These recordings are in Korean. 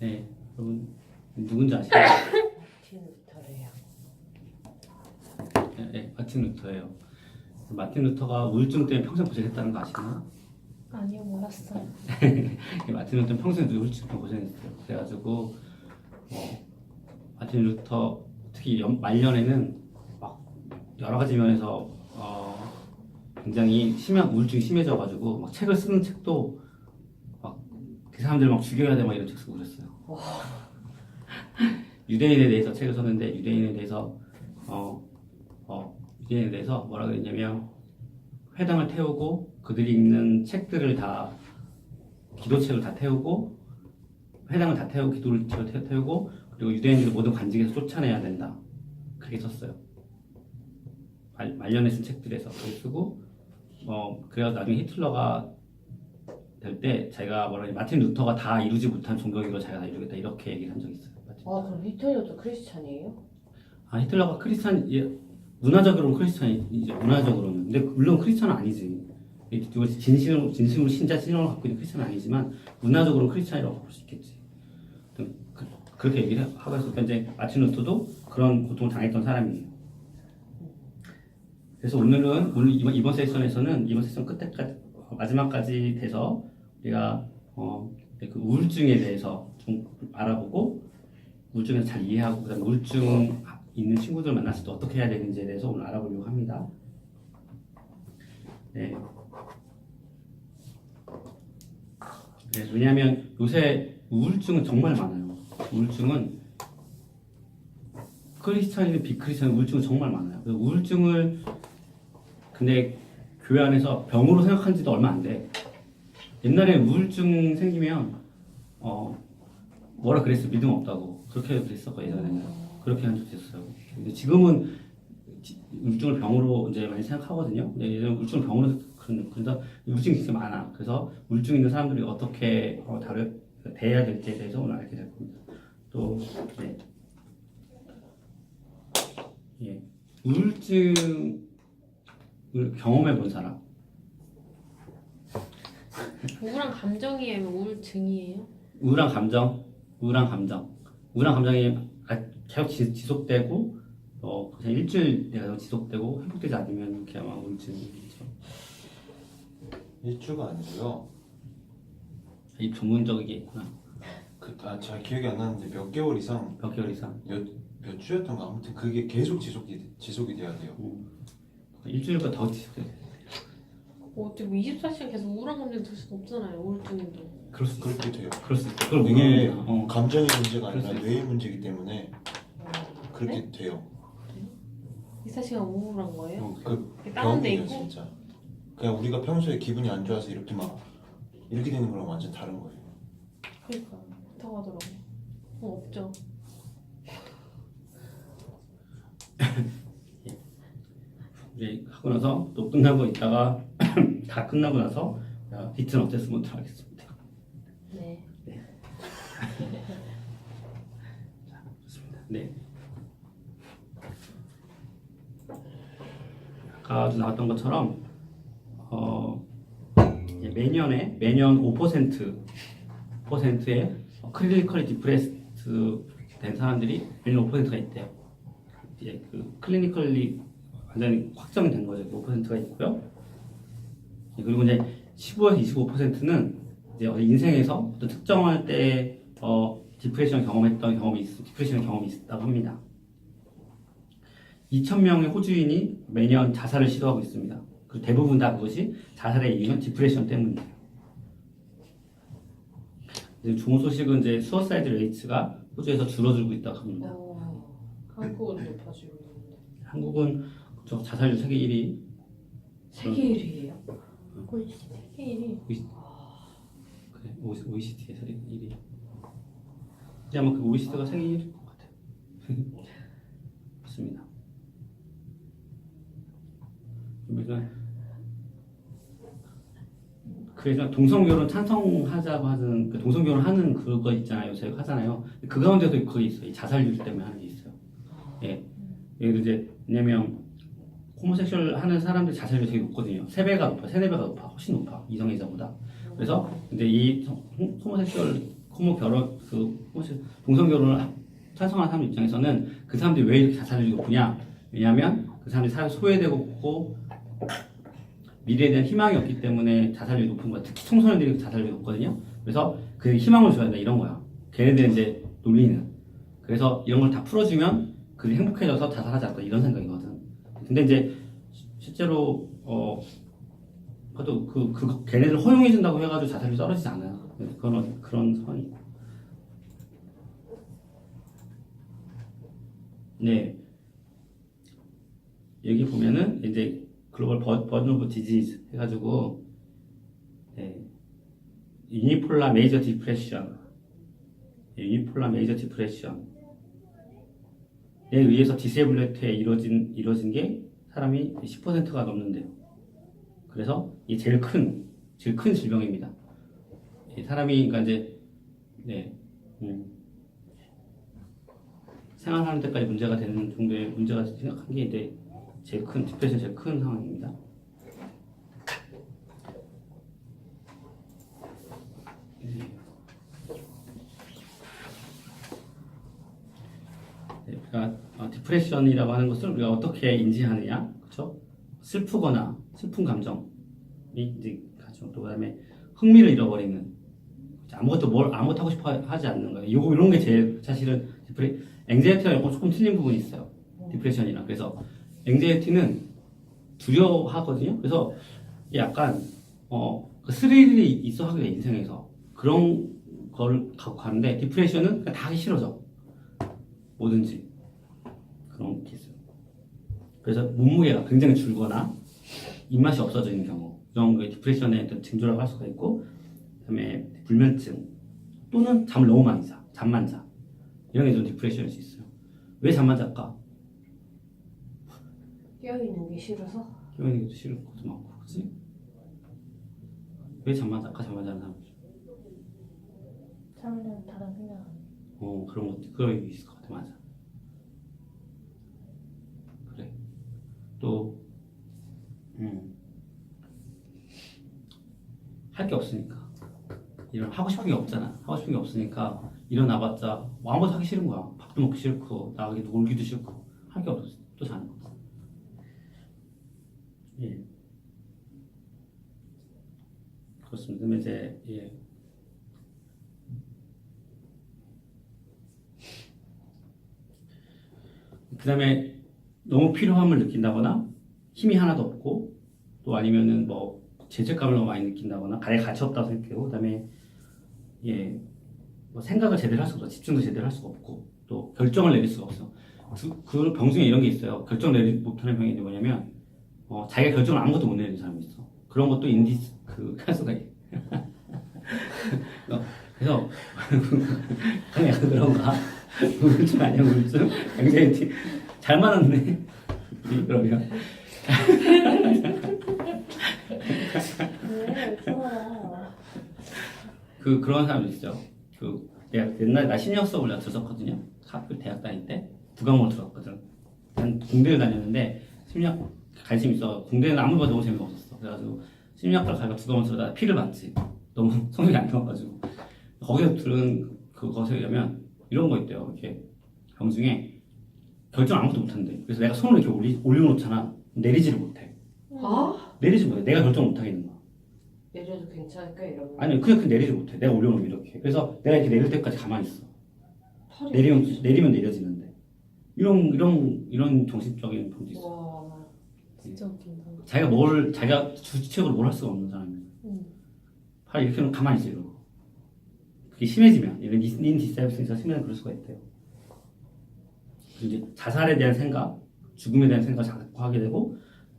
네, 여러분 누군지 아시나요? 마틴 루터래요. 네, 네, 마틴 루터예요. 마틴 루터가 우울증 때문에 평생 고생했다는 거 아시나요? 아니요, 몰랐어요. 마틴 루터는 평생 우울증 때문에 고생했어요. 그래가지고 마틴 루터 특히 말년에는 막 여러 가지 면에서 굉장히 우울증이 심해져가지고 막 책을 쓰는 책도 막 그 사람들 막 죽여야 돼 막 이런 책 쓰고 그랬어요. 유대인에 대해서 책을 썼는데 유대인에 대해서 뭐라 그랬냐면 회당을 태우고 그들이 읽는 책들을 다 기도책을 다 태우고 회당을 다 태우고 기도를 태우고 그리고 유대인들을 모든 관직에서 쫓아내야 된다. 그렇게 썼어요. 말년에 쓴 책들에서 그렇게 쓰고 그래서 나중에 히틀러가 될 때 자기가 마틴 루터가 다 이루지 못한 종교기로 자기가 다 이루겠다 이렇게 얘기를 한 적이 있어요. 그럼 히틀러도 크리스찬이에요? 히틀러가 크리스찬 문화적으로는 크리스찬이죠. 문화적으로는. 근데 물론 크리스찬은 아니지. 진심으로 신앙을 갖고 있는 크리스찬은 아니지만 문화적으로는 크리스찬이라고 볼 수 있겠지. 그렇게 얘기를 하고 있으니까 이제 마틴 루터도 그런 고통을 당했던 사람이에요. 그래서 오늘 이번 세션에서는 이번 세션 끝에까지 마지막까지 돼서 우리가 그 우울증에 대해서 좀 알아보고 우울증에서 잘 이해하고 그다음에 우울증 있는 친구들 만났을 때 어떻게 해야 되는지에 대해서 오늘 알아보려고 합니다. 네. 네, 왜냐하면 요새 우울증은 정말 많아요. 우울증은 크리스찬이든 비크리스찬 우울증은 정말 많아요. 그래서 우울증을 근데 교회 안에서 병으로 생각한 지도 얼마 안 돼. 옛날에 우울증 생기면 뭐라 그랬어? 믿음 없다고 그렇게 됐었고 예전에는 그렇게 한 적도 있었어요. 근데 지금은 우울증을 병으로 이제 많이 생각하거든요. 근데 예전에 우울증을 병으로 그래서 우울증이 진짜 많아. 그래서 우울증 있는 사람들이 어떻게 대해야 될지에 대해서 오늘 알게 될 겁니다. 또 네. 예. 우울증을 경험해 본 사람. 우울한 감정이에요? 우울증이에요? 우울한 감정이 계속 지속되고 그냥 일주일 내가 지속되고 회복되지 않으면 그게 아마 우울증이죠. 일주가 아니고요. 이 전문적이게 있구나. 잘 기억이 안 나는데 몇 개월 이상 몇 주였던가 아무튼 그게 계속 지속이 돼야 돼요. 일주일보다 더 지속돼야 돼요. 어떻게 24시간 계속 우울한 감정 들 수는 없잖아요. 우울증도. 그렇게 돼요. 그럴 수 있어. 그걸 이게 모르는구나. 감정의 문제가 아니라 그럴 수 뇌의 문제이기 때문에 그렇게 네? 돼요. 24시간 우울한 거예요? 그 다운돼 병이에요 있고? 진짜. 그냥 우리가 평소에 기분이 안 좋아서 이렇게 되는 거랑 완전 다른 거예요. 그러니까 그렇다고 하더라고. 없죠. 이제 하고 나서 또 끝나고 있다가 다 끝나고 나서 비트는 어땠으면 들어가겠습니다. 네. 자, 좋습니다. 네. 아까 나왔던 것처럼 매년 5%의 클리니컬리 디프레스드 된 사람들이 매년 5%가 있대요. 이제 그 클리니컬리 완전히 확정된 거죠. 5%가 있고요. 그리고 이제 15에서 25%는 이제 인생에서 어떤 특정할 때 디프레션을 경험했던 디프레션의 경험이 있다고 합니다. 2,000명의 호주인이 매년 자살을 시도하고 있습니다. 그리고 대부분 다 그것이 자살의 이유는 디프레션 때문이에요. 좋은 소식은 이제 수어사이드 레이트가 호주에서 줄어들고 있다고 합니다. 한국은 높아지고 있는데. 한국은 자살률 세계 1위. 세계 1위예요? 세계 1위? 그래, OECD에서 1위. 근데 아마 그 OECD가 세계 1위일 것 같아요. 맞습니다. 그래서 동성결혼 찬성하자고 하는 동성결혼 하는 그거 있잖아요. 저희가 하잖아요. 그 가운데도 그게 있어요. 이 자살률 때문에 하는 게 있어요. 예. 예를 이제 왜냐면 호모섹슈얼 하는 사람들 자살률이 되게 높거든요. 3배가 높아, 3, 4배가 높아, 훨씬 높아 이성애자보다. 그래서 근데 이 호모섹슈얼 호모 결혼 동성 결혼을 찬성하는 사람 입장에서는 그 사람들이 왜 이렇게 자살률이 높으냐? 왜냐하면 그 사람들이 사회 소외되고 미래에 대한 희망이 없기 때문에 자살률이 높은 거야. 특히 청소년들이 자살률이 높거든요. 그래서 그 희망을 줘야 된다 이런 거야. 걔네들 이제 논리는. 그래서 이런 걸 다 풀어주면 그들이 행복해져서 자살하지 않을까 이런 생각이거든. 근데 이제 실제로 그래도 걔네들 허용해준다고 해가지고 자살률이 떨어지지 않아요. 그런 상황이. 네. 여기 보면은 이제 글로벌 버든 오브 디지즈 해가지고 유니폴라 메이저 디프레션에 의해서 디세이블레트에 이루어진 게 사람이 10%가 넘는데요. 그래서 이 제일 큰 질병입니다. 사람이 그러니까 이제 생활하는 데까지 문제가 되는 정도의 문제가 생각한 게 이제 디프레션 제일 큰 상황입니다. 그러니까 디프레션이라고 하는 것을 우리가 어떻게 인지하느냐, 그렇죠? 슬픈 감정이 이제 가죠. 또 그다음에 흥미를 잃어버리는, 아무것도 하고 싶어 하지 않는 거예요. 이런 게 제일 사실은 앵자이티랑 조금 틀린 부분이 있어요. 디프레션이랑. 그래서 앵자이티는 두려워하거든요. 그래서 약간 그 스릴이 있어 하게 돼 인생에서 그런 걸 갖고 가는데 디프레션은 그냥 다 하기 싫어져. 뭐든지 그런 게 있어요. 그래서 몸무게가 굉장히 줄거나 입맛이 없어지는 경우 이런 게 디프레션의 어떤 징조라고 할 수가 있고, 그다음에 불면증 또는 잠을 너무 많이 자, 잠만 자 이런 게 좀 디프레션일 수 있어요. 왜 잠만 잘까? 깨어있는 게 싫어서? 깨어있는 것도 싫은 것도 많고, 그렇지? 왜 잠만 자는 사람이죠? 잠을 자면 다른 생각. 그런 게 있을 것 같아. 맞아. 그래. 또 할 게 없으니까, 하고 싶은 게 없잖아. 하고 싶은 게 없으니까 일어나봤자 아무것도 하기 싫은 거야. 밥도 먹기 싫고 나가기 놀기도 싫고 할 게 없어. 또 자는 거. 예. 그렇습니다. 그러면 이제 그 다음에 너무 필요함을 느낀다거나 힘이 하나도 없고, 또 아니면은 뭐 죄책감을 너무 많이 느낀다거나 가치 없다고 생각해요. 그 다음에 뭐 생각을 제대로 할 수가 없어. 집중도 제대로 할 수가 없고, 또 결정을 내릴 수가 없어. 그 병 중에 이런 게 있어요. 결정 내리지 못하는 병이 뭐냐면 자기가 결정을 아무것도 못 내리는 사람이 있어. 그런 것도 카스가 그래서 약간 그런가? 우울증 아니야, 우울증? 앵자이티 잘 맞았네. 그러면 그런 사람도 있어요. 내가 옛날에 나 심리학 수업을 내가 들었거든요. 학교 대학 다닐 때 두 과목을 들었거든. 난 공대를 다녔는데 심리학 관심 있어. 공대는 아무리 봐도 너무 재미가 없었어. 그래가지고 심리학과를 가서 두 과목을 들어다 피를 봤지. 너무 성적이 안 좋아가지고. 거기서 들은 그것에 의하면 이런 거 있대요. 이렇게 병 중에 결정 아무것도 못한대. 그래서 내가 손을 이렇게 올려놓잖아. 내리지를 못해. 내리지 못해. 내가 결정 못하겠는 거야. 내려도 괜찮을까 이러면? 아니 그냥 내리지 못해. 내가 올려놓으면 이렇게. 그래서 내가 이렇게 내릴 때까지 가만히 있어. 내리면 내려지는데. 이런 정신적인 병도 있어. 와, 진짜 웃긴다. 자기가 주체적으로 뭘 할 수가 없는 사람이야. 바로 이렇게 가만히 있어 이러고. 그게 심해지면 이런 인디사이브스에서 심해지면 그럴 수가 있대요. 그래서 이제 자살에 대한 생각, 죽음에 대한 생각을 자꾸 하게 되고,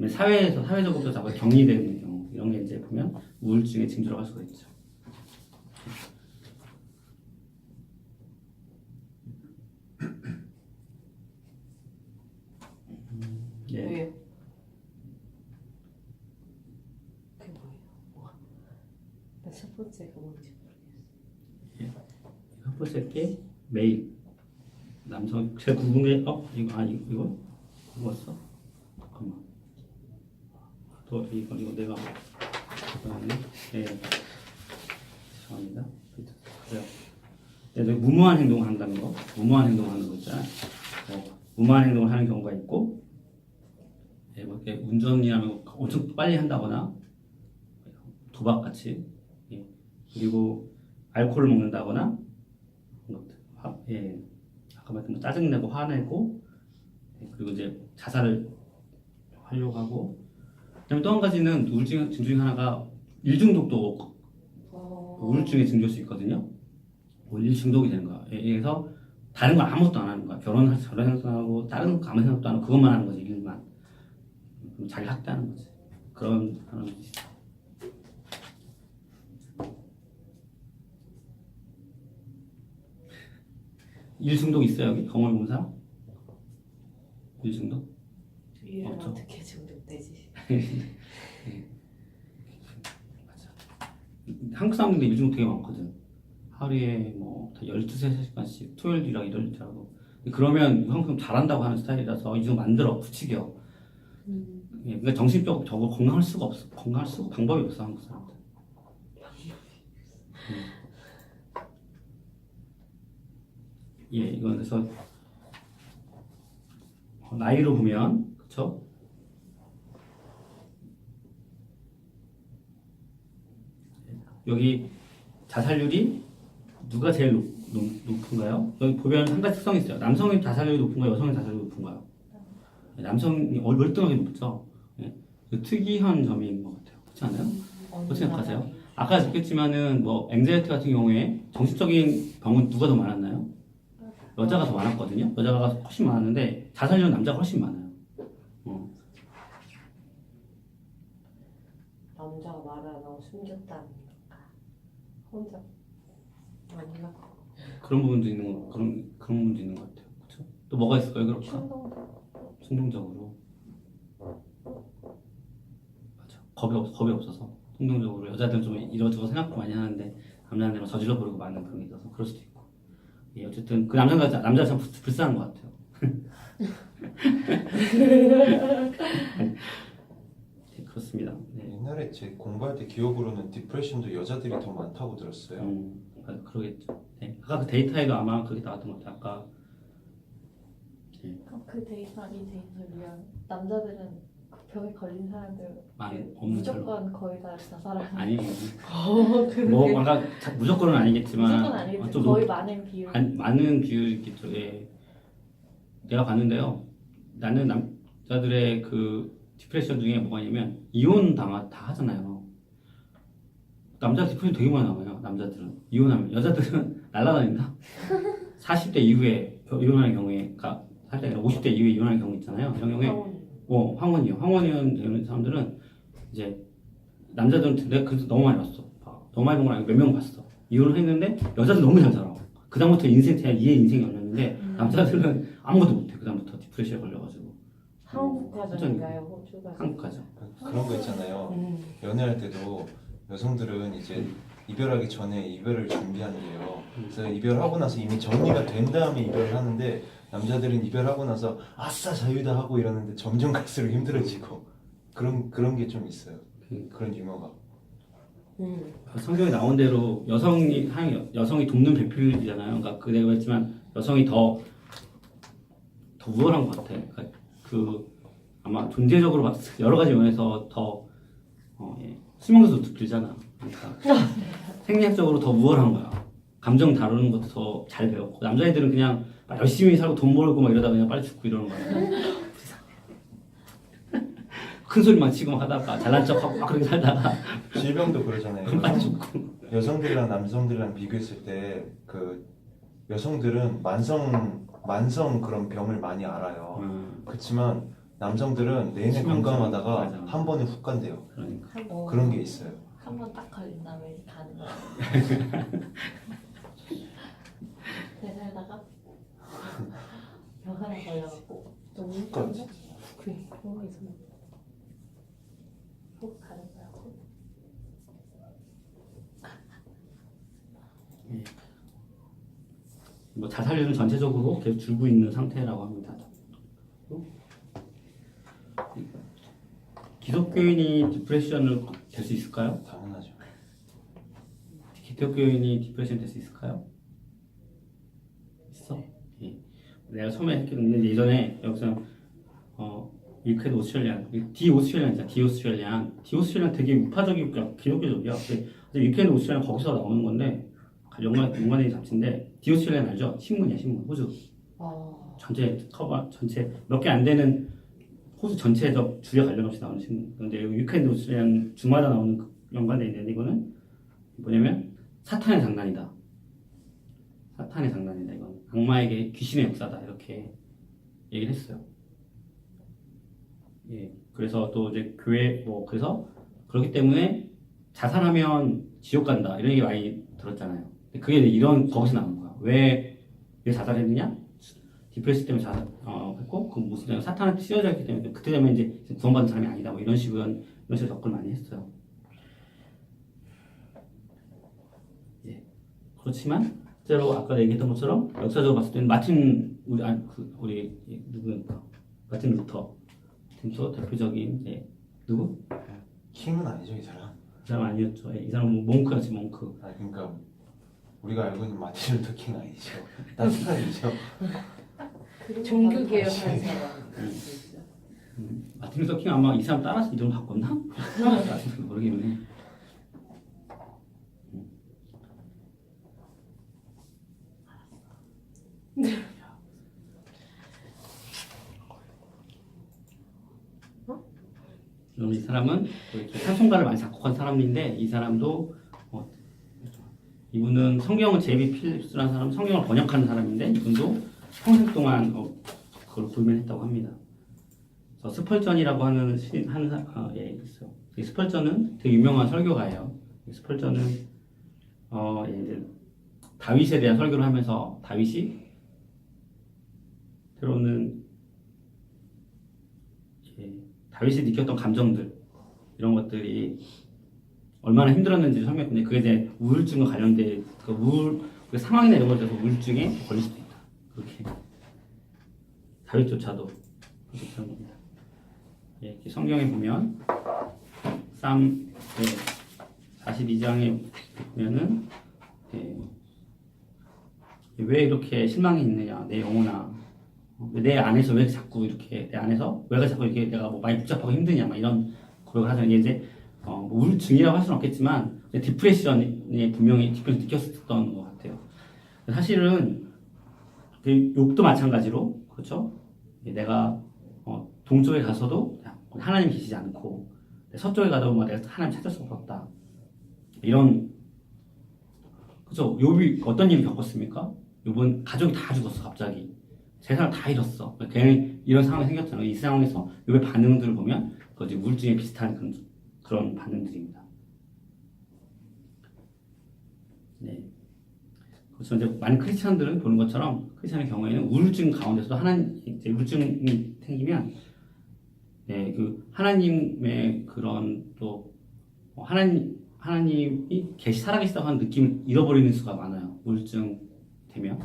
사회적으로 자꾸 격리되는 경우, 이런 게 이제 보면 우울증의 징조라고 할 수가 있죠. 예. 왜요? 그게 뭐예요? 나 첫 번째가 뭔지 모르겠어. 첫 번째 게 메일. 남성 제가 궁금해. 이거 써? 잠깐만. 또 이거 내가 그다음에 죄송합니다. 그래요. 무모한 행동을 한다는 거, 무모한 행동을 하는 거 있잖아요. 무모한 행동을 하는 경우가 있고, 뭐 이렇게 운전이라면 엄청 빨리 한다거나 도박같이, 그리고 알코올을 먹는다거나, 아까 말했던 뭐 짜증내고 화내고, 그리고 이제 자살을 하려고 하고, 그다음에 또 한 가지는 우울증 증 중에 하나가 일 중독도 우울증의 증조일 수 있거든요. 일 중독이 되는 거야. 그래서 다른 거 아무것도 안 하는 거야. 결혼 생각하고 다른 거 아무 생각도 안 하고 그것만 하는 거지. 일만. 자기 학대하는 거지. 그런 사람이 있어. 일 중독 있어요 여기? 경험해 본 사람? 일 중독? 일은 없죠. 어떻게 중독되지? 맞아. 한국 사람들도 일 중독 되게 많거든. 하루에 뭐 12시간씩 토요일이랑 일요일이라고. 그러면 한국 잘한다고 하는 스타일이라서 이 중독 만들어 부추겨. 그러니까 정신적 적으로 건강할 수가 없어. 건강할 수가 방법이 없어 한국 사람들. 이건 그래서 나이로 보면 그렇죠? 여기 자살률이 누가 제일 높은가요? 여기 보면 한 가지 특성이 있어요. 남성의 자살률이 높은가요? 여성의 자살률이 높은가요? 남성이 월등하게 높죠. 그 특이한 점인 것 같아요. 그렇지 않아요? 어떻게 생각하세요? 아까 얘기했지만은 뭐 앵자이티 같은 경우에 정신적인 병은 누가 더 많았나요? 여자가 더 많았거든요. 여자가 훨씬 많았는데 자살률은 남자가 훨씬 많아요. 남자가 말을 안 하고 숨겼다는 건가? 혼자 아닌가? 그런 부분도 있는 거 그런 부분도 있는 것 같아요. 그렇죠? 또 뭐가 있을까요? 그럴까? 충동적으로. 맞아. 겁이 없어서 충동적으로 여자들은 좀 이러저러 생각도 많이 하는데 남자들은 저질러 버리고 많은 그런 게 있어서 그럴 수도 있고. 어쨌든 그 남자가 참 불쌍한 것 같아요. 네, 그렇습니다. 네. 옛날에 제 공부할 때 기억으로는 디프레션도 여자들이 더 많다고 들었어요. 맞아, 그러겠죠. 네. 아까 그 데이터에도 아마 그렇게 나왔던 것 같아요. 아까 이 데이터리얼 남자들은 그 병에 걸린 사람들 없는 무조건 거의 다 자살하는 아니 그러게. 뭐 아까 무조건은 아니겠지만 무조건 아니겠지 좀 거의 많은 비율 많은 비율이겠죠. 내가 봤는데요. 나는 남자들의 그 디프레션 중에 뭐가 있냐면 이혼 다 하잖아요. 남자 디프레션 되게 많이 나와요. 남자들은 이혼하면 여자들은 날라다닌다. 40대 이후에 이혼하는 경우에, 그러니까 50대 이후에 이혼하는 경우 있잖아요. 이런 경우에 황혼이요. 황혼이혼 되는 사람들은 이제 남자들은 내가 그래서 너무 많이 봤어. 너무 많이 본 건 아니고 몇 명 봤어. 이혼을 했는데 여자들 너무 잘 살아. 그 다음부터 그냥 이해 인생이 열렸는데 남자들은 아무것도 못해. 그 다음부터 디프레션에 걸려가지고. 한국 가정인가요? 호주 가정? 한국 가정. 그런 거 있잖아요. 연애할 때도 여성들은 이제 이별하기 전에 이별을 준비한대요. 그래서 이별하고 나서 이미 정리가 된 다음에 이별을 하는데 남자들은 이별하고 나서 아싸 자유다 하고 이러는데 점점 갈수록 힘들어지고 그런 게 좀 있어요. 그런 유머가. 성경에 나온 대로 여성이 돕는 배필이잖아요. 그러니까 그 내가 했지만 여성이 더 우월한 것 같아. 그러니까 아마 존재적으로 봤을 때 여러 가지 면에서 더 수명도 길잖아. 그러니까 생리학적으로 더 우월한 거야. 감정 다루는 것도 더 잘 배웠고 남자애들은 그냥 막 열심히 살고 돈 벌고 막 이러다 그냥 빨리 죽고 이러는 거야. 큰 소리 막 치고 막 하다가 잘난 척하고 막 그렇게 살다가 질병도 그러잖아요. 빨리 죽고. 여성들이랑 남성들이랑 비교했을 때 그 여성들은 만성 그런 병을 많이 알아요. 그렇지만 남성들은 내내 치명적. 건강하다가 맞아. 한 번에 훅 간대요. 그러니까. 그런 게 있어요. 한 번 딱 걸린 다음에 가는 거야. 잘 살다가 병 하나 걸려갖고 너무 그렇지. 힘든데? 그런 거 있었나? 훅 가는 거야. 훅. 뭐 자살률은 전체적으로 계속 줄고 있는 상태라고 합니다. 기독교인이 디프레션을 될 수 있을까요? 당연하죠. 기독교인이 디프레션 될 수 있을까요? 기독교인이 디프레션 될 수 있을까요? 했어. 예. 내가 처음에 했는데 예전에 여기서 위크드 오스트레일리안, 디 오스트레일리안이잖아. 디 오스트레일리안 되게 우파적이고 기독교적이야. 근데 위크드 오스트레일리안 거기서 나오는 건데 연관된 잡지인데 디 오스트레일리안 알죠? 신문이야 신문. 호주 전체 커버 전체 몇 개 안 되는 호주 전체적 주에 관련 없이 나오는 신문. 근데 위크드 오스트레일리안 주마다 나오는 연관돼 있는데 이거는 뭐냐면 사탄의 장난이다. 사탄의 장난이다. 이건 악마에게 귀신의 역사다. 이렇게 얘기를 했어요. 예. 그래서 또 이제 교회 그래서 그렇기 때문에 자살하면 지옥 간다. 이런 얘기 많이 들었잖아요. 근데 그게 이런 거기서 나온 거야. 왜 자살했느냐? 디프레스 때문에 자살했고 그 무슨 때문에 사탄한테 씌워져 있기 때문에 그때 되면 이제 구원받은 사람이 아니다. 뭐 이런 식으로 접근을 많이 했어요. 예. 그렇지만 실제로 아까 얘기했던 것처럼 역사적으로 봤을 때는 마틴 루터 팀도 대표적인 누구? 킹은 아니죠 이 사람. 이 사람 아니었죠. 이 사람은 몽크였지 몽크. 아 그러니까 우리가 알고 있는 마틴 루터 킹 아니죠. 딴 사람이죠. 종교개혁 한 사람. 마틴 루터 킹 아마 이 사람 따라서 이름 바꿨나? 나도 모르겠네. 그럼 이 사람은 또 이렇게 찬송가를 많이 작곡한 사람인데 이 사람도 이분은 성경을 제이비 필립스라는 사람 성경을 번역하는 사람인데 이분도 평생 동안 그걸 고민했다고 합니다. 그래서 스펄전이라고 하는 있어요. 이 스펄전은 되게 유명한 설교가예요. 이 스펄전은 이제 다윗에 대한 설교를 하면서 다윗이 때로는 다윗이 느꼈던 감정들 이런 것들이 얼마나 힘들었는지 설명했는데 그게 이제 우울증과 관련된 그 상황이나 이런 것들에서 우울증에 걸릴 수도 있다. 그렇게 다윗조차도 그렇게 그런 겁니다. 예, 성경에 보면 쌈 42장에 보면은 왜 이렇게 실망이 있느냐 내 영혼아 내 안에서 왜 자꾸 이렇게 내 안에서 왜 자꾸 이렇게 내가 많이 복잡하고 힘드냐 막 이런 고백을 하잖아요. 이게 이제 우울증이라고 할 수는 없겠지만 디프레션에 분명히 디프레션 느꼈었던 것 같아요. 사실은 그 욕도 마찬가지로 그렇죠. 내가 동쪽에 가서도 하나님 계시지 않고 서쪽에 가도 내가 하나님 찾을 수가 없다. 이런 그렇죠. 욥이 어떤 일을 겪었습니까? 욥은 가족이 다 죽었어 갑자기. 세상을 다 잃었어. 괜히 이런 상황이 생겼잖아요. 이 상황에서 욥의 반응들을 보면 그것이 우울증에 비슷한 그런 반응들입니다. 네. 그래서 이제 많은 크리스찬들은 보는 것처럼 크리스찬의 경우에는 우울증 가운데서도 이제 우울증이 생기면 그 하나님의 그런 또 하나님이 살아계시다고 하는 느낌을 잃어버리는 수가 많아요. 우울증 되면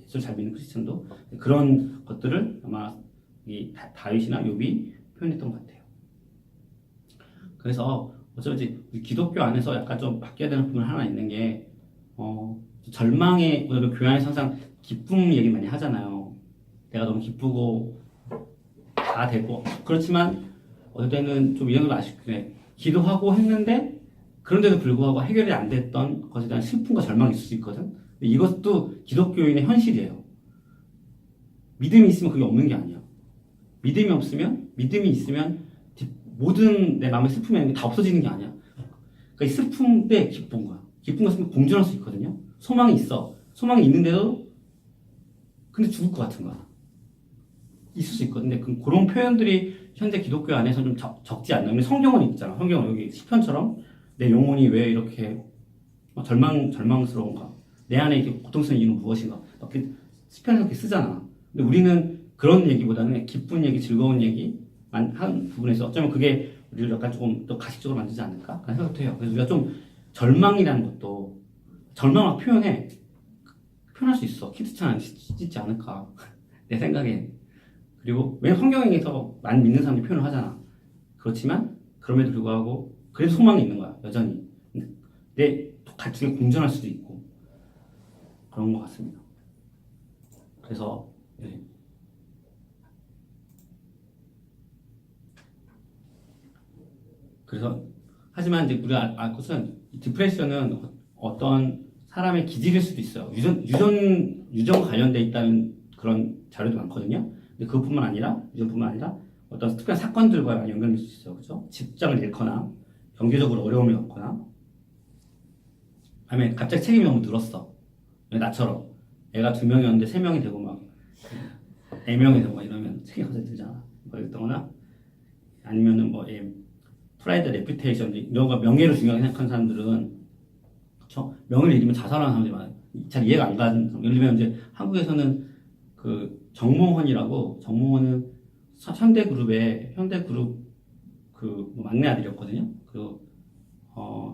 예수 잘 믿는 크리스천도 그런 것들을 아마 이 다윗이나 욥이 표현했던 것 같아요. 그래서 어쩌지 기독교 안에서 약간 좀 바뀌어야 되는 부분 하나 있는 게 절망의 우리가 교회 안에서 항상 기쁨 얘기 많이 하잖아요. 내가 너무 기쁘고 다 되고 그렇지만 어떨 때는 좀 이런 걸 아쉽게 기도하고 했는데 그런데도 불구하고 해결이 안 됐던 것에 대한 슬픔과 절망이 있을 수 있거든. 이것도 기독교인의 현실이에요. 믿음이 있으면 그게 없는 게 아니야. 믿음이 있으면 모든 내 마음의 슬픔이 다 없어지는 게 아니야. 그러니까 이 슬픔 때 기쁜 거야. 기쁜 것은 공존할 수 있거든요. 소망이 있어. 소망이 있는데도 근데 죽을 것 같은 거야. 있을 수 있거든요. 근데 그런 표현들이 현재 기독교 안에서 좀 적지 않나. 근데 성경은 있잖아. 성경은 여기 시편처럼 내 영혼이 왜 이렇게 절망스러운가. 내 안에 이렇게 고통스러운 이유는 무엇인가. 이렇게 시편에서 이렇게 쓰잖아. 근데 우리는 그런 얘기보다는 기쁜 얘기, 즐거운 얘기 한 부분에서 어쩌면 그게 우리를 약간 조금 더 가식적으로 만들지 않을까? 그런 생각도 해요. 그래서 우리가 좀 절망이라는 것도 절망을 표현할 수 있어. 키트찬 안 찢지 않을까? 내 생각엔. 그리고 왜냐면 성경에서 많이 믿는 사람들이 표현을 하잖아. 그렇지만 그럼에도 불구하고 그래도 소망이 있는 거야. 여전히. 내 가치가 공존할 수도 있고 그런 것 같습니다. 그래서 네. 그래서 하지만 이제 우리가 알 것은 이 디프레션은 어떤 사람의 기질일 수도 있어요. 유전 관련돼 있다는 그런 자료도 많거든요. 근데 그뿐만 아니라 유전뿐만 아니라 어떤 특별한 사건들과 연결될 수 있어요. 그렇죠? 직장을 잃거나 경제적으로 어려움을 겪거나 아니면 갑자기 책임이 너무 늘었어. 나처럼 애가 2명이었는데 3명이 되고 막 4명이 되고 막 이러면 책임이 갑자기 들잖아. 그랬거나 아니면은 뭐 프라이드, 레퓨테이션 이런 거 명예를 중요하게 생각하는 사람들은 그렇죠? 명예를 잃으면 자살하는 사람들이 많아요. 잘 이해가 안 가는 사람. 예를 들면 이제 한국에서는 그 정몽원은 현대그룹 그 막내 아들이었거든요. 그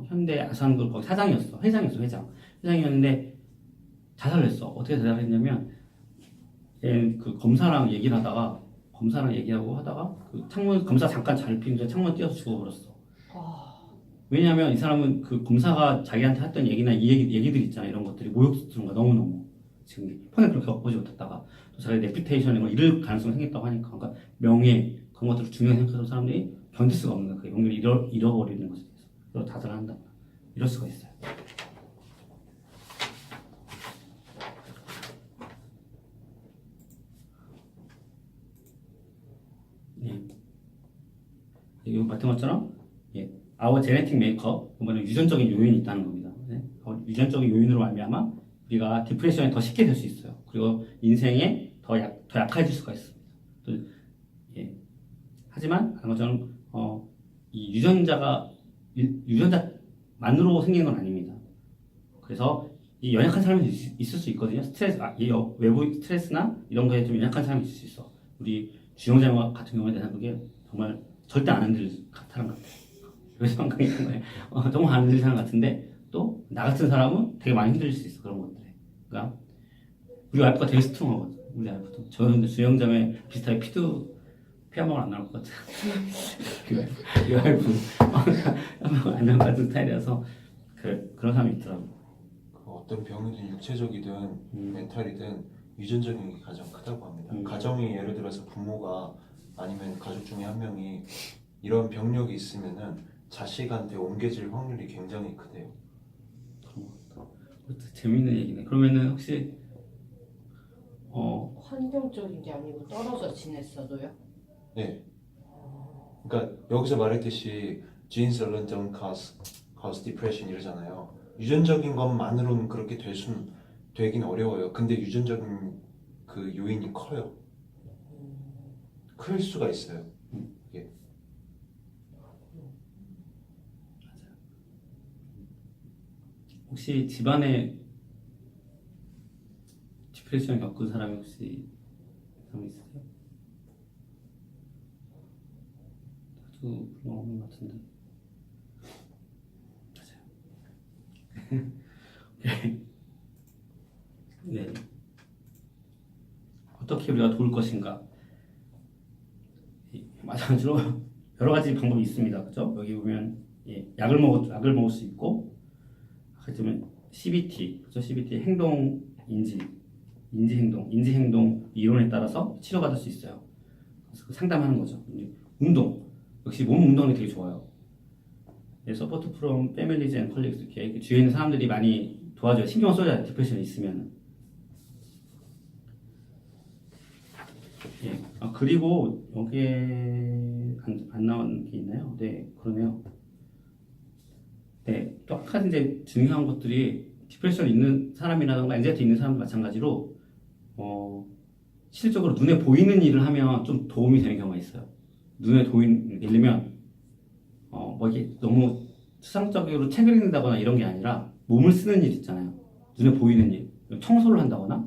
현대 아산그룹 거기 사장이었어. 회장이었는데 자살을 했어. 어떻게 자살을 했냐면 그 검사랑 얘기하고 하다가 그 창문 검사 잠깐 잘 피는데 창문 뛰어서 죽어버렸어. 왜냐하면 이 사람은 그 검사가 자기한테 했던 얘기나 이 얘기들 있잖아. 이런 것들이 모욕스러운 거야. 너무너무 지금 폰에 그렇게 겪어보지 못했다가 또 자기 레퓨테이션에 뭐 잃을 가능성이 생겼다고 하니까 그러니까 명예 그런 것들을 중요하게 생각하는 사람들이 견딜 수가 없는 거야. 그 명예를 잃어버리는 것에 대해서 그래서 자살을 한다. 이럴 수가 있어요. 이 같은 것처럼 our genetic makeup 이거는 유전적인 요인이 있다는 겁니다. 유전적인 요인으로 말미암아 우리가 디프레션에 더 쉽게 될 수 있어요. 그리고 인생에 더 약해질 수가 있습니다. 또, 하지만 그런 것처럼 이 유전자만으로 생기는 건 아닙니다. 그래서 이 연약한 사람이 있을 수 있거든요. 외부 스트레스나 이런 거에 좀 연약한 사람이 있을 수 있어. 우리 주영자 같은 경우에 대해서 그게 정말 절대 안 흔들릴 사람 같아요. 그래서 방금 있는 거예요. 정말 안 흔들릴 사람 같은데 또 나 같은 사람은 되게 많이 흔들릴 수 있어. 그런 것들에. 그러니까 우리 와이프가 되게 스트롱하거든. 우리 와이프도. 저는 주영자매 비슷하게 피 한 방울 안 나올 것 같아요. 그 와이프 안 나올 것 같은 스타일이라서 그런 사람이 있더라고. 어떤 병이든 육체적이든 멘탈이든 유전적인 게 가장 크다고 합니다. 가정이 예를 들어서 부모가 아니면 가족 중에 한 명이 이런 병력이 있으면은 자식한테 옮겨질 확률이 굉장히 크대요. 재밌는 얘기네. 그러면은 혹시 환경적인 게 아니고 떨어져 지냈어도요? 네. 그러니까 여기서 말했듯이 genes alone don't cause depression 이러잖아요. 유전적인 것만으로는 그렇게 되긴 어려워요. 근데 유전적인 그 요인이 커요. 클 수가 있어요. 예. 혹시 집안에 디프레션 겪은 사람이 혹시 있으세요? 자주 불러오는 것 같은데. 맞아요. 네. 어떻게 우리가 도울 것인가? 마찬가지로 여러 가지 방법이 있습니다. 그렇죠? 여기 보면 약을 먹을 수 있고, 하지만 CBT, 그렇죠? CBT 행동 인지 행동 이론에 따라서 치료받을 수 있어요. 그래서 상담하는 거죠. 운동 역시 몸 운동이 되게 좋아요. 서포트 프롬 패밀리즈 앤 컬리그스 이렇게 주위에 있는 사람들이 많이 도와줘요. 신경을 써줘야 디프레션이 있으면. 그리고 여기에 안 나온 게 있나요? 네, 그러네요. 네, 또 한 가지 이제 중요한 것들이 디프레션 있는 사람이라든가 엔자이티 있는 사람도 마찬가지로 실질적으로 눈에 보이는 일을 하면 좀 도움이 되는 경우가 있어요. 눈에 보이는 예를 들면 뭐 이게 너무 추상적으로 책을 읽는다거나 이런 게 아니라 몸을 쓰는 일 있잖아요. 눈에 보이는 일, 청소를 한다거나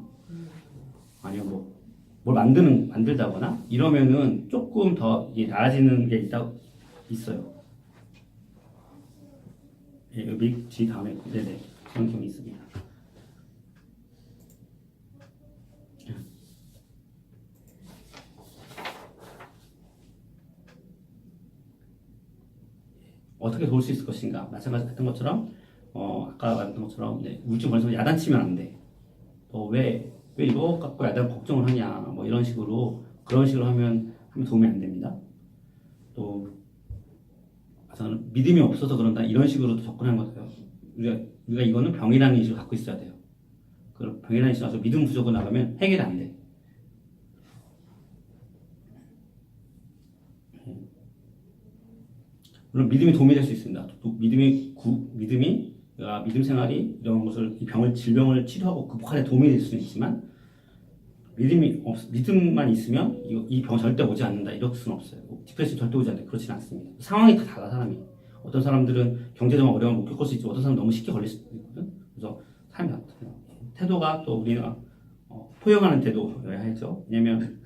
아니면 뭐 뭘 만들다거나 이러면은 조금 더 나아지는 게 있어요. 여기 G 다음에 네네 그런 경우 있습니다. 어떻게 도울 수 있을 것인가? 마찬가지 같은 것처럼 아까 말했던 것처럼 우울증 걸려서 야단치면 안 돼. 왜 왜 이거 갖고 애들 걱정을 하냐 뭐 이런 식으로 그런 식으로 하면 도움이 안 됩니다. 또 저는 믿음이 없어서 그런다 이런 식으로도 접근하는 것 같아요. 우리가 이거는 병이라는 인식을 갖고 있어야 돼요. 그 병이라는 인식을 가지고 믿음 부족으로 나가면 해결이 안 돼. 물론 믿음이 도움이 될 수 있습니다. 또 믿음이 믿음 생활이 이런 것을 이 질병을 치료하고 극복하는 데 도움이 될 수는 있지만 믿음만 있으면 이 병 절대 오지 않는다 이럴 수는 없어요. 디프레션 절대 오지 않는다 그렇지는 않습니다. 상황이 다 달라 사람이. 어떤 사람들은 경제적인 어려움을 못 겪을 수 있지만 어떤 사람은 너무 쉽게 걸릴 수도 있거든. 그래서 삶이 같아요. 태도가 또 우리가 포용하는 태도여야 하죠. 왜냐면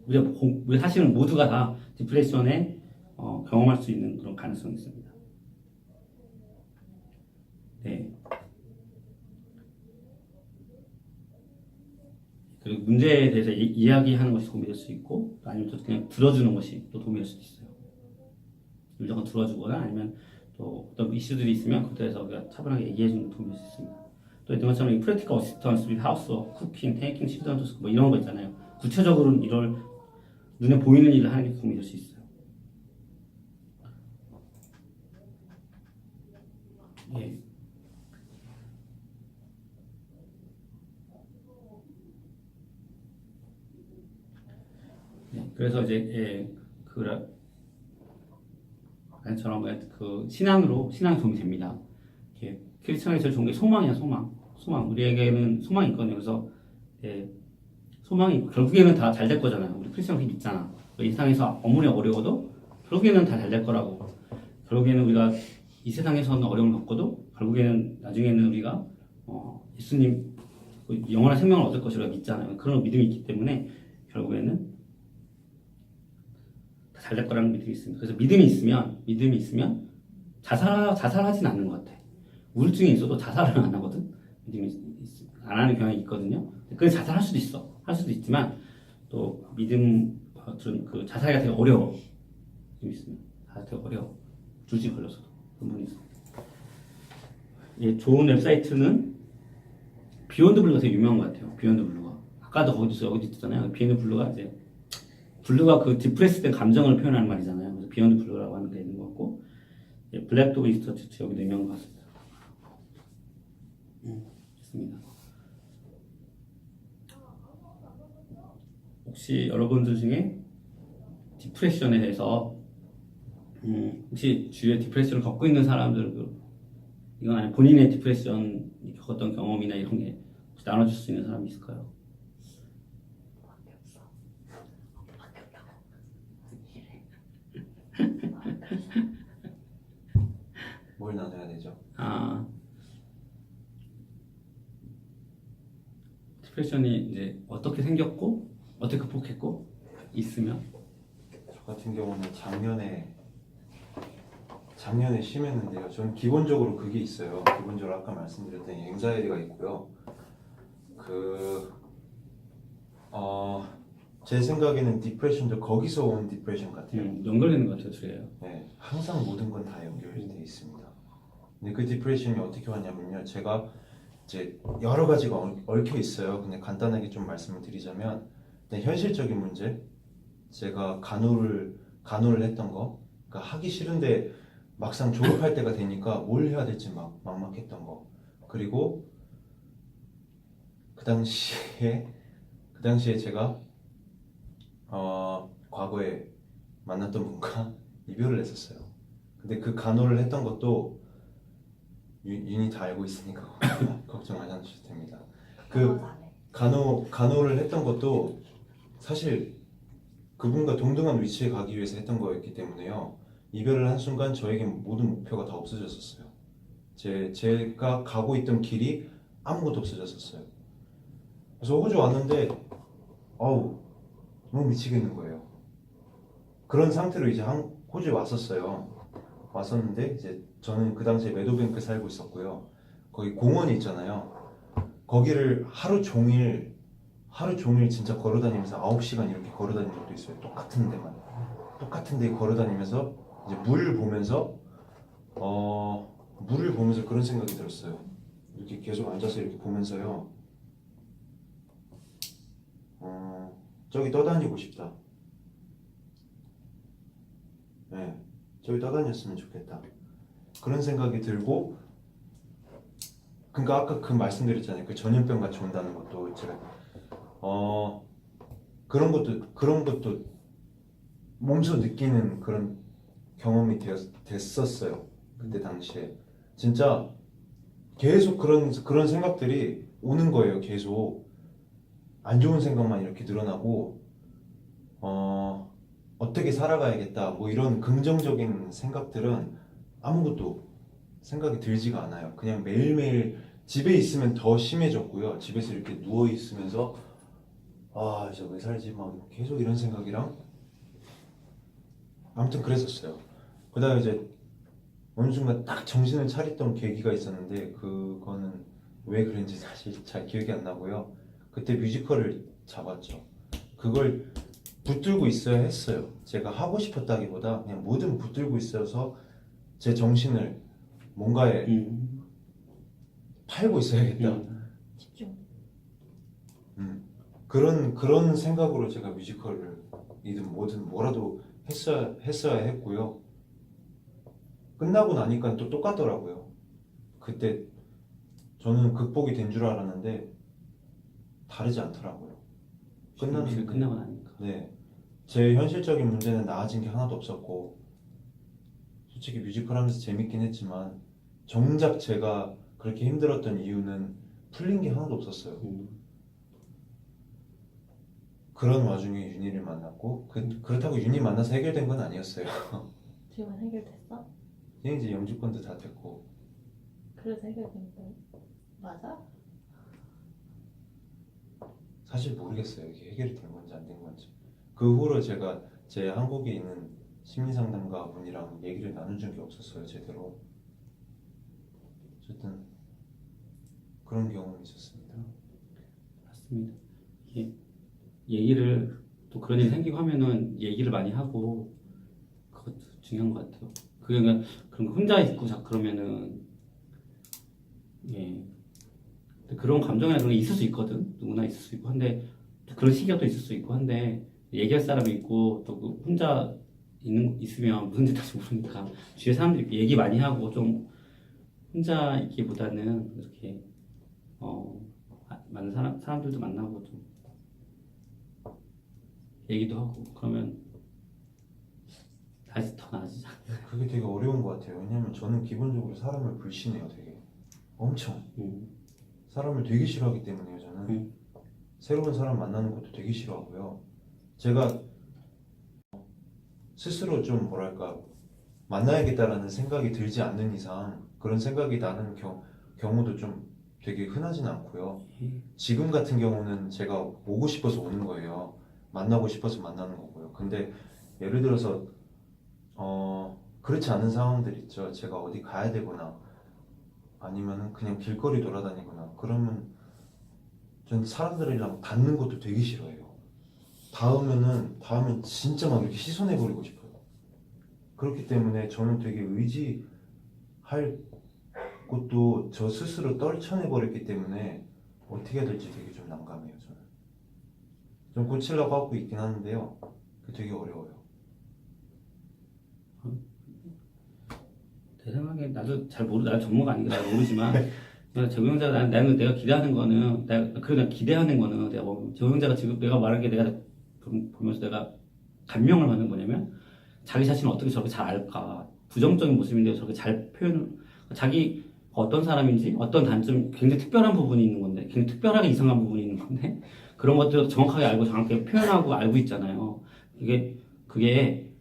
우리 사실은 모두가 다 디프레션에 경험할 수 있는 그런 가능성이 있습니다. 네. 그리고 문제에 대해서 이야기하는 것이 도움이 될 수 있고 아니면 또 그냥 들어주는 것이 또 도움이 될 수도 있어요. 무조건 들어주거나 아니면 또 어떤 이슈들이 있으면 그때에서 우리가 차분하게 얘기해주는 도움이 될 수 있습니다. 또 이런 것처럼 이 프랙티컬 어시스턴스 with housework, 쿠킹, 테이킹, 칠드런스 뭐 이런 거 있잖아요. 구체적으로 이걸 눈에 보이는 일을 하는 게 도움이 될 수 있어요. 예. 네, 그래서 이제 아까처럼 그 신앙이 도움이 됩니다. 크리스천이 제일 좋은 게 소망이야, 소망. 우리에게는 소망이 있거든요. 그래서 소망이 결국에는 다 잘 될 거잖아요. 우리 크리스천이 믿잖아. 이 세상에서 아무리 어려워도 결국에는 다 잘 될 거라고. 결국에는 우리가 이 세상에서는 어려움을 겪고도 결국에는 나중에는 우리가 예수님 영원한 생명을 얻을 것이라고 믿잖아요. 그런 믿음이 있기 때문에 결국에는 다 잘 될 거라는 믿음이 있습니다. 그래서 믿음이 있으면 자살하진 않는 것 같아. 우울증이 있어도 자살을 안 하거든. 안 하는 경향이 있거든요. 그래서 자살할 수도 있어. 할 수도 있지만 또 그 자살이 되게 어려워. 믿음이 있으면 자살 되게 어려워. 주지 걸려서도 그런 부분이 있어. 예, 좋은 웹사이트는 비욘드 블루가 되게 유명한 것 같아요. 비욘드 블루가 아까도 여기도 있잖아요. 비욘드 블루가 이제 블루가 그 디프레스된 감정을 표현하는 말이잖아요. 그래서 비욘드 블루라고 하는 게 있는 것 같고, 예, 블랙도그 인스티튜트 여기도 유명한 것 같습니다. 좋습니다. 혹시 여러분들 중에 디프레션에 대해서 혹시 주위에 디프레션을 겪고 있는 사람들 이건 아니 본인의 디프레션 겪었던 경험이나 이런 게 혹시 나눠줄 수 있는 사람이 있을까요? 뭘 나눠야 되죠? 디프레션이 이제 어떻게 생겼고 어떻게 극복했고 있으면 저 같은 경우는 작년에 심했는데요. 저는 기본적으로 그게 있어요. 기본적으로 아까 말씀드렸던 앵자이티가 있고요. 제 생각에는 디프레션도 거기서 온 디프레션 같아요. 연결되는 것 같아요, 주예요. 네, 항상 모든 건 다 연결되어 있습니다. 근데 그 디프레션이 어떻게 왔냐면요. 제가 이제 여러 가지가 얽혀 있어요. 근데 간단하게 좀 말씀을 드리자면 현실적인 문제, 제가 간호를 했던 거, 그러니까 하기 싫은데 막상 졸업할 때가 되니까 뭘 해야 될지 막막했던 거. 그리고 그 당시에 제가 과거에 만났던 분과 이별을 했었어요. 근데 그 간호를 했던 것도 윤이 다 알고 있으니까 걱정하지 않으셔도 됩니다. 그 간호를 했던 것도 사실 그분과 동등한 위치에 가기 위해서 했던 거였기 때문에요. 이별을 한 순간 저에게 모든 목표가 다 없어졌었어요. 제가 가고 있던 길이 아무것도 없어졌었어요. 그래서 호주 왔는데 너무 미치겠는 거예요. 그런 상태로 이제 호주에 왔었는데 이제 저는 그 당시에 메도뱅크에 살고 있었고요. 거기 공원이 있잖아요. 거기를 하루 종일 진짜 걸어다니면서 9시간 이렇게 걸어다니는 것도 있어요. 똑같은 데 걸어다니면서 이제 물을 보면서 그런 생각이 들었어요. 이렇게 계속 앉아서 이렇게 보면서요. 저기 떠다니고 싶다. 네, 저기 떠다녔으면 좋겠다. 그런 생각이 들고, 그러니까 아까 그 말씀드렸잖아요. 그 전염병 같이 온다는 것도 제가 그런 것도 몸소 느끼는 그런 경험이 됐었어요. 그때 당시에 진짜 계속 그런 생각들이 오는 거예요. 계속 안 좋은 생각만 이렇게 늘어나고 어떻게 살아가야겠다 뭐 이런 긍정적인 생각들은 아무것도 생각이 들지가 않아요. 그냥 매일매일 집에 있으면 더 심해졌고요. 집에서 이렇게 누워 있으면서 이제 왜 살지 막 계속 이런 생각이랑 아무튼 그랬었어요. 그다음에 이제 어느 순간 딱 정신을 차렸던 계기가 있었는데 그거는 왜 그런지 사실 잘 기억이 안 나고요. 그때 뮤지컬을 잡았죠. 그걸 붙들고 있어야 했어요. 제가 하고 싶었다기보다 그냥 뭐든 붙들고 있어서 제 정신을 뭔가에 팔고 있어야겠다. 집중. 그런 생각으로 제가 뮤지컬을 이든 뭐든 뭐라도 했어야 했고요. 끝나고 나니까 또 똑같더라고요. 그때 저는 극복이 된 줄 알았는데 다르지 않더라고요. 끝났는데 끝나고 나니까. 네, 제 현실적인 문제는 나아진 게 하나도 없었고 솔직히 뮤지컬 하면서 재밌긴 했지만 정작 제가 그렇게 힘들었던 이유는 풀린 게 하나도 없었어요. 그런 와중에 윤희를 만났고 그렇다고 윤희 만나서 해결된 건 아니었어요. 지금 해결됐어? 이제 영주권도 다 됐고 그래서 해결된 거야? 맞아? 사실 모르겠어요. 이게 해결이 된 건지 안 된 건지. 그 후로 제가 제 한국에 있는 심리상담가 분이랑 얘기를 나눈 적이 없었어요. 제대로. 어쨌든 그런 경험이 있었습니다. 맞습니다. 이게 얘기를 또 그런 일이 생기고 하면은 얘기를 많이 하고 그것도 중요한 것 같아요. 그게 그냥 그런 거 혼자 있고 그러면은 그런 감정이나 그런 게 있을 수 있거든. 누구나 있을 수 있고 한데 또 그런 시기가 또 있을 수 있고 한데 얘기할 사람이 있고 또 그 혼자 있으면 무슨 짓 할지 모르니까 주위에 사람들이 얘기 많이 하고 좀 혼자 있기보다는 이렇게 많은 사람들도 만나고 좀 얘기도 하고 그러면 더 나아지지 않나. 그게 되게 어려운 것 같아요. 왜냐면 저는 기본적으로 사람을 불신해요. 되게 엄청 사람을 되게 싫어하기 때문에요. 저는 새로운 사람 만나는 것도 되게 싫어하고요. 제가 스스로 좀 뭐랄까 만나야겠다라는 생각이 들지 않는 이상 그런 생각이 나는 경우도 좀 되게 흔하진 않고요. 지금 같은 경우는 제가 오고 싶어서 오는 거예요. 만나고 싶어서 만나는 거고요. 근데 예를 들어서 그렇지 않은 상황들 있죠. 제가 어디 가야 되거나 아니면 그냥 길거리 돌아다니거나 그러면 전 사람들이랑 닿는 것도 되게 싫어해요. 닿으면 진짜 막 이렇게 씻어내버리고 싶어요. 그렇기 때문에 저는 되게 의지할 것도 저 스스로 떨쳐내버렸기 때문에 어떻게 해야 될지 되게 좀 난감해요. 저는 좀 고치려고 하고 있긴 하는데요. 그게 되게 어려워요. 내 생각에 나도 나도 전문가 아니니까 잘 모르지만 적용자가 나는 내가 기대하는 거는 내가 기대하는 거는 내가 적용자가 지금 내가 말한 게 내가 보면서 내가 감명을 받는 거냐면 자기 자신을 어떻게 저렇게 잘 알까. 부정적인 모습인데 저렇게 잘 자기 어떤 사람인지 어떤 단점 굉장히 특별한 부분이 있는 건데 굉장히 특별하게 이상한 부분이 있는 건데 그런 것들을 정확하게 알고 정확하게 표현하고 알고 있잖아요. 그게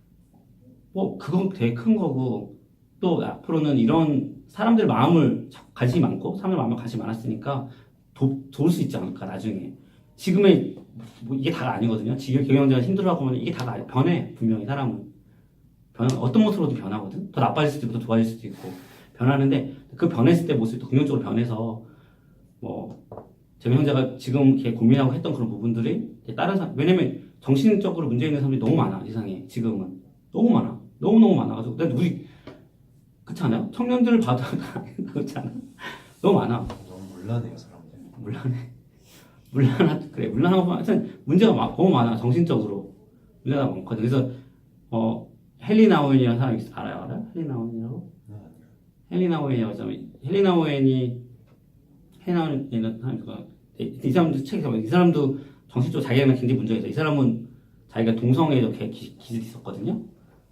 뭐 그건 되게 큰 거고 또 앞으로는 이런 사람들 마음을 관심이 많고 사람들 마음을 관심이 많았으니까 도울 수 있지 않을까 나중에. 지금의 뭐 이게 다가 아니거든요. 지금 경영자가 힘들어하고 하면 이게 다가 변해. 분명히 사람은 어떤 모습으로도 변하거든. 더 나빠질 수도 있고 더 좋아질 수도 있고 변하는데 그 변했을 때 모습이 또 긍정적으로 변해서 뭐 경영자가 지금 이렇게 고민하고 했던 그런 부분들이 다른 사람 왜냐면 정신적으로 문제 있는 사람들이 너무 많아. 세상에 지금은 너무 많아. 너무 많아가지고 근데 우리 그렇지 않아요? 청년들을 봐도 그렇지 않아? 너무 많아. 너무 물란해요 사람들. 물란해. 물란하고 하여튼 문제가 너무 많아. 정신적으로 문제가 많거든. 그래서 헨리 나우엔이라는 사람이 알아요? 헨리 나우엔이라고? 헨리 나우엔이라고 하자면 헨리 나우엔이라는 사람이 이 사람도 책에서 이 사람도 정신적으로 자기가 굉장히 문제가 있어. 이 사람은 자기가 동성애 이렇게 기질이 있었거든요.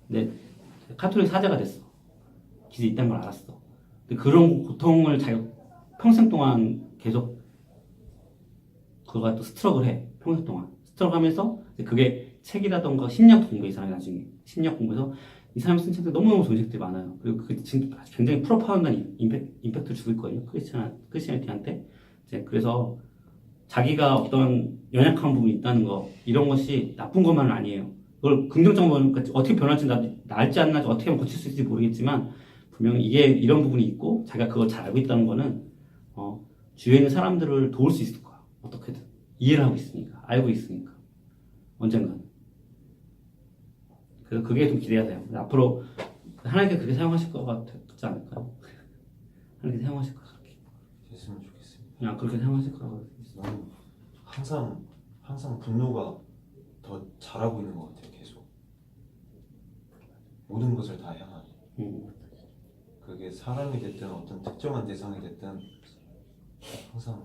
근데 카톨릭 사제가 됐어. 기질이 있다는 걸 알았어. 근데 그런 고통을 자기가 평생 동안 계속 그거가 또 스트럭을 해. 평생 동안 스트럭하면서 그게 책이라던가 심리학 공부해. 이 사람이 나중에 심리학 공부해서 이 사람이 쓴 책들 너무너무 좋은 책들이 많아요. 그리고 그게 진짜 굉장히 프로파운드한 임팩트를 주고 있거든요. 크리스티안한테. 이제 그래서 자기가 어떤 연약한 부분이 있다는 거 이런 것이 나쁜 것만은 아니에요. 그걸 긍정적으로 어떻게 변할지 나을지 안 나을지 어떻게 하면 고칠 수 있을지 모르겠지만 분명히 이게 이런 부분이 있고 자기가 그걸 잘 알고 있다는 거는 주위에 있는 사람들을 도울 수 있을 거야. 어떻게든 이해를 하고 있으니까 알고 있으니까 언젠가는. 그래서 그게 좀 기대가 돼요. 앞으로 하나님께 그렇게 사용하실 것 같지 않을까요? 하나님께 사용하실 것 같아요. 됐으면 좋겠습니다. 그냥 그렇게 사용하실 거라고. 나는 항상 분노가 더 잘하고 있는 것 같아요. 계속 모든 것을 다 향하게. 그게 사람이 됐든 어떤 특정한 대상이 됐든 항상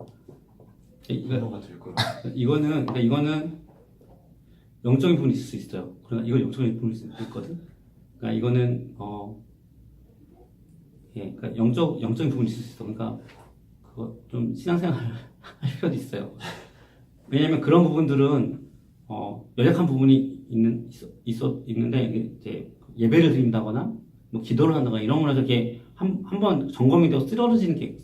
분노가 들 거라. 이거는 영적인 부분이 있을 수 있어요. 그러나 이건 영적인 부분이 있을 수 있거든. 그러니까 이거는 그러니까 영적인 부분이 있을 수 있어. 그러니까 그거 좀 신앙생활 할 필요도 있어요. 왜냐하면 그런 부분들은 연약한 부분이 있는데 이제 예배를 드린다거나 뭐 기도를 한다거나 이런 거나 저렇게 한번 점검이 되어 쓰러지는 게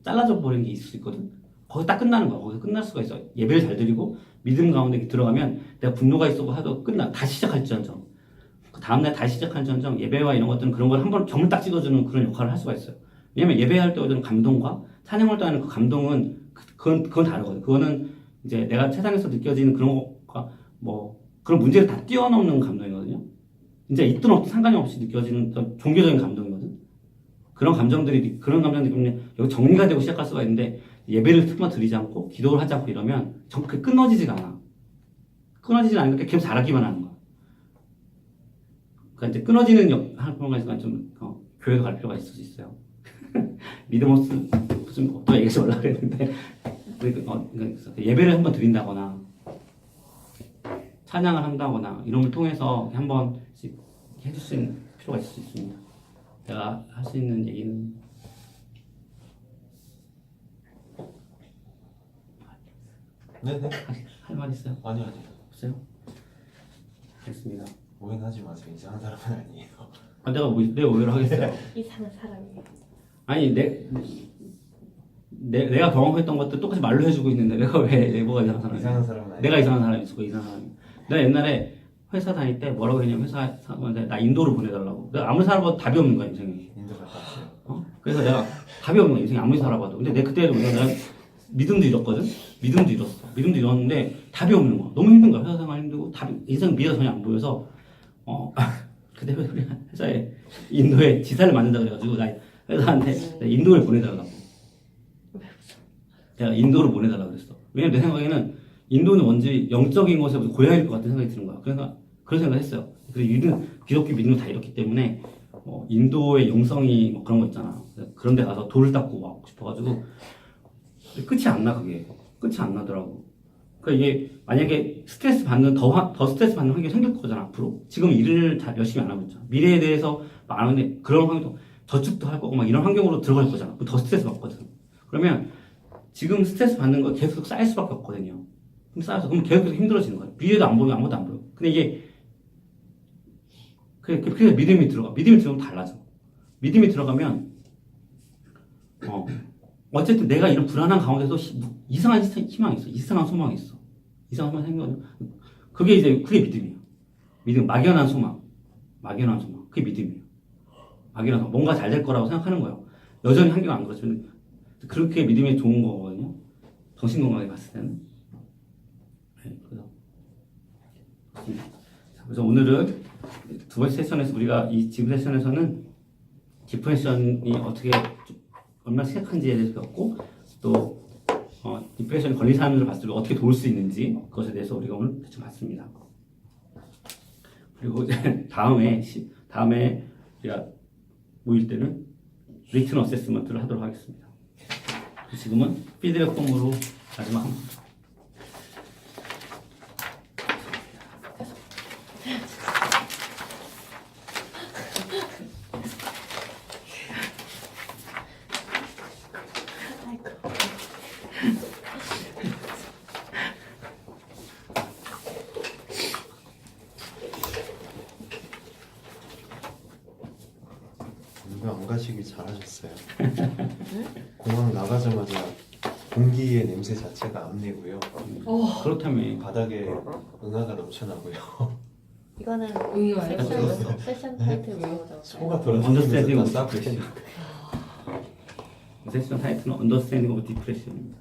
잘라져 버리는 게 있을 수 있거든. 거기 딱 끝나는 거야. 거기서 끝날 수가 있어. 예배를 잘 드리고 믿음 가운데 들어가면 내가 분노가 있어도 하도 다시 시작할지언정. 그 다음날 다시 시작할지언정 예배와 이런 것들은 그런 걸 한번 점을 딱 찍어주는 그런 역할을 할 수가 있어요. 왜냐면 예배할 때 오는 감동과 찬양할 때 하는 그 감동은 그건 다르거든. 그거는 이제 내가 세상에서 느껴지는 그런 것과 뭐 그런 문제를 다 뛰어넘는 감동이거든요. 진짜 있든 없든 상관이 없이 느껴지는 어떤 종교적인 감동이거든. 그런 감정들이 때문에 여기 정리가 되고 시작할 수가 있는데 예배를 특히 드리지 않고 기도를 하지 않고 이러면 그게 끊어지지가 않아. 끊어지지 않으니까 계속 잘하기만 하는 거야. 그러니까 이제 끊어지는 부분가 있으니까 좀 교회도 갈 필요가 있을 수 있어요. 리드모스 무슨 또 얘기하지 말라 그랬는데 예배를 한번 드린다거나 찬양을 한다거나 이런 걸 통해서 한 번씩 해줄 수 있는 필요가 있을 수 있습니다. 내가 할 수 있는 얘기는 네네. 할 말 있어요? 아니요. 없어요? 알겠습니다. 오해하지 마세요. 이상한 사람은 아니에요. 내가 오해를 하겠어요? 이상한 사람이에요. 아니 내가 경험했던 것도 똑같이 말로 해주고 있는데 내가 왜 뭐가 이상한 사람이야? 이상한 사람은 아니에요. 내가 이상한 사람이 있어. 이상한 사람이. 내가 옛날에 회사 다닐 때 뭐라고 했냐면 회사 사람한테 나 인도로 보내달라고. 내가 아무리 살아봐도 답이 없는 거야 인생에. 인도 갔다 왔어요. 그래서 내가 답이 없는 거야 인생에 아무리 살아봐도. 근데 내 그때 내가 믿음도 잃었거든. 믿음도 잃었는데 답이 없는 거야. 너무 힘든 거야. 회사 생활 힘들고 인생 미래가 전혀 안 보여서 그때 회사에 인도에 지사를 만든다 그래가지고 나 회사한테 인도를 보내달라고. 내가 인도를 보내달라고 그랬어. 왜냐면 내 생각에는 인도는 왠지 영적인 것에 고향일 것 같은 생각이 드는 거야. 그래서 그런 생각을 했어요. 그리고 기독교 믿음이 다 이렇기 때문에 인도의 영성이 뭐 그런 거 있잖아. 그런 데 가서 돌을 닦고 와고 싶어가지고 끝이 안 나. 그게 끝이 안 나더라고. 그러니까 이게 만약에 스트레스 받는 더 스트레스 받는 환경이 생길 거잖아 앞으로. 지금 일을 다 열심히 안 하고 있잖아. 미래에 대해서 말하는데 그런 환경도 저축도 할 거고 막 이런 환경으로 들어갈 거잖아. 더 스트레스 받거든. 그러면 지금 스트레스 받는 거 계속 쌓일 수밖에 없거든요. 그럼 계속 힘들어지는 거야. 미래도 안 보이고 아무것도 안 보여. 근데 이게 그래서 믿음이 들어가면 달라져. 믿음이 들어가면 어쨌든 내가 이런 불안한 가운데서 이상한 희망이 있어. 이상한 소망이 있어. 이상한 소망이 생겨가지고 그게 믿음이에요. 믿음, 막연한 소망. 그게 믿음이에요. 막연한 소망. 뭔가 잘 될 거라고 생각하는 거예요. 여전히 환경 안 그렇지만 그렇게 믿음이 좋은 거거든요. 정신건강에 봤을 때는. 네, 그래서 오늘은 두 번째 세션에서 우리가 이 지금 세션에서는 디프레션이 어떻게 얼마나 심각한지에 대해서 배웠고 또 디프레션 걸린 사람들을 봤을 때 어떻게 도울 수 있는지 그것에 대해서 우리가 오늘 좀 봤습니다. 그리고 이제 다음에 우리가 모일 때는 리튼 어세스먼트를 하도록 하겠습니다. 지금은 피드백 폼으로 마지막 한 번. 안 가시길 잘하셨어요. 공항 나가자마자 공기의 냄새 자체가 안 내고요. 그렇다면 바닥에 은하가 넘쳐나고요. 이거는 의외예요. 세션 타이틀 뭐죠? 소가 언더스탠딩 돌아다니면서 오브 다 싸고 디프레션. 세션 타이틀은 언더스탠딩 오브 디프레션입니다.